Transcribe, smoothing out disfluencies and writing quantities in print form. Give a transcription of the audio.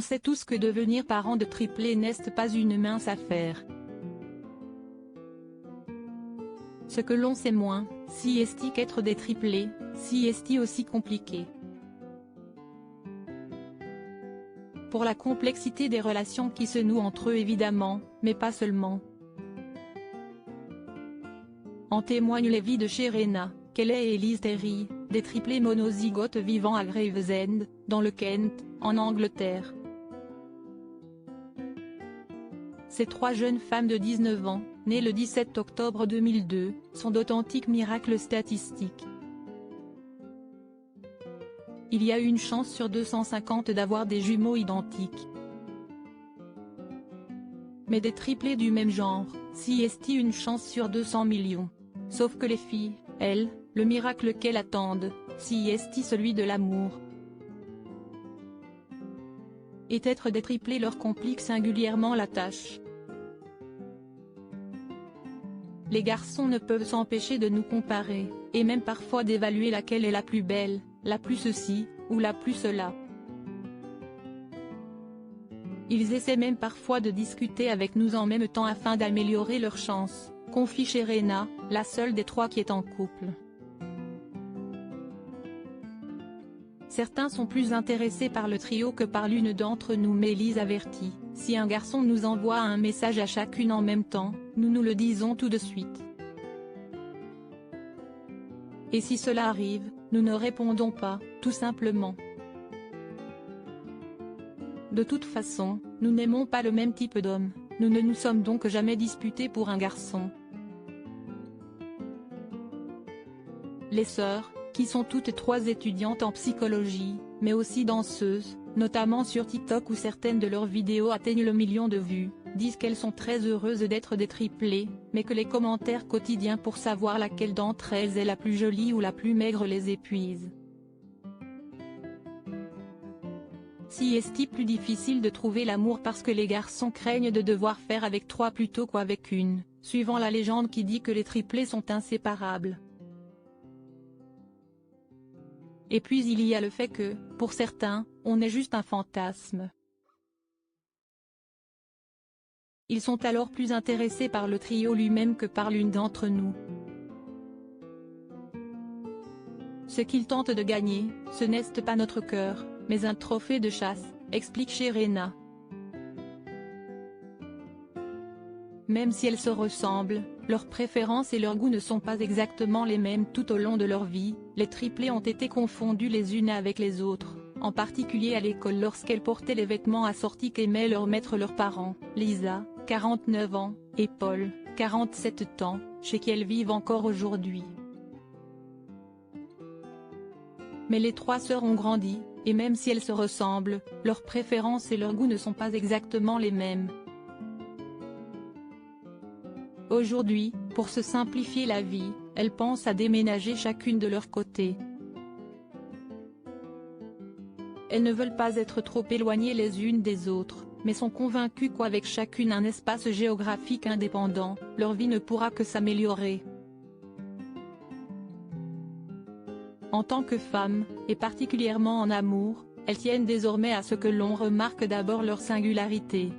On sait tous que devenir parent de triplés n'est pas une mince affaire. Ce que l'on sait moins, si est-il qu'être des triplés, si est-il aussi compliqué. Pour la complexité des relations qui se nouent entre eux évidemment, mais pas seulement. En témoignent les vies de Sherena, Kelly et Elise Terry, des triplés monozygotes vivant à Gravesend, dans le Kent, en Angleterre. Ces trois jeunes femmes de 19 ans, nées le 17 octobre 2002, sont d'authentiques miracles statistiques. Il y a une chance sur 250 d'avoir des jumeaux identiques. Mais des triplés du même genre, si est-il une chance sur 200 millions. Sauf que les filles, elles, le miracle qu'elles attendent, si est-il celui de l'amour. Et être des triplés leur complique singulièrement la tâche. Les garçons ne peuvent s'empêcher de nous comparer, et même parfois d'évaluer laquelle est la plus belle, la plus ceci, ou la plus cela. Ils essaient même parfois de discuter avec nous en même temps afin d'améliorer leurs chances, confie Sherena, la seule des trois qui est en couple. Certains sont plus intéressés par le trio que par l'une d'entre nous, mais Elise avertit, si un garçon nous envoie un message à chacune en même temps, nous nous le disons tout de suite. Et si cela arrive, nous ne répondons pas, tout simplement. De toute façon, nous n'aimons pas le même type d'homme, nous ne nous sommes donc jamais disputés pour un garçon. Les sœurs, qui sont toutes trois étudiantes en psychologie, mais aussi danseuses, notamment sur TikTok où certaines de leurs vidéos atteignent le million de vues, disent qu'elles sont très heureuses d'être des triplés, mais que les commentaires quotidiens pour savoir laquelle d'entre elles est la plus jolie ou la plus maigre les épuisent. Si est-il plus difficile de trouver l'amour parce que les garçons craignent de devoir faire avec trois plutôt qu'avec une, suivant la légende qui dit que les triplés sont inséparables. Et puis il y a le fait que, pour certains, on est juste un fantasme. Ils sont alors plus intéressés par le trio lui-même que par l'une d'entre nous. Ce qu'ils tentent de gagner, ce n'est pas notre cœur, mais un trophée de chasse, explique Sherena. Même si elles se ressemblent, leurs préférences et leurs goûts ne sont pas exactement les mêmes tout au long de leur vie, les triplés ont été confondues les unes avec les autres, en particulier à l'école lorsqu'elles portaient les vêtements assortis qu'aimaient leur mettre leurs parents, Lisa, 49 ans, et Paul, 47 ans, chez qui elles vivent encore aujourd'hui. Mais les trois sœurs ont grandi, et même si elles se ressemblent, leurs préférences et leurs goûts ne sont pas exactement les mêmes. Aujourd'hui, pour se simplifier la vie, elles pensent à déménager chacune de leur côté. Elles ne veulent pas être trop éloignées les unes des autres, mais sont convaincues qu'avec chacune un espace géographique indépendant, leur vie ne pourra que s'améliorer. En tant que femmes, et particulièrement en amour, elles tiennent désormais à ce que l'on remarque d'abord leur singularité.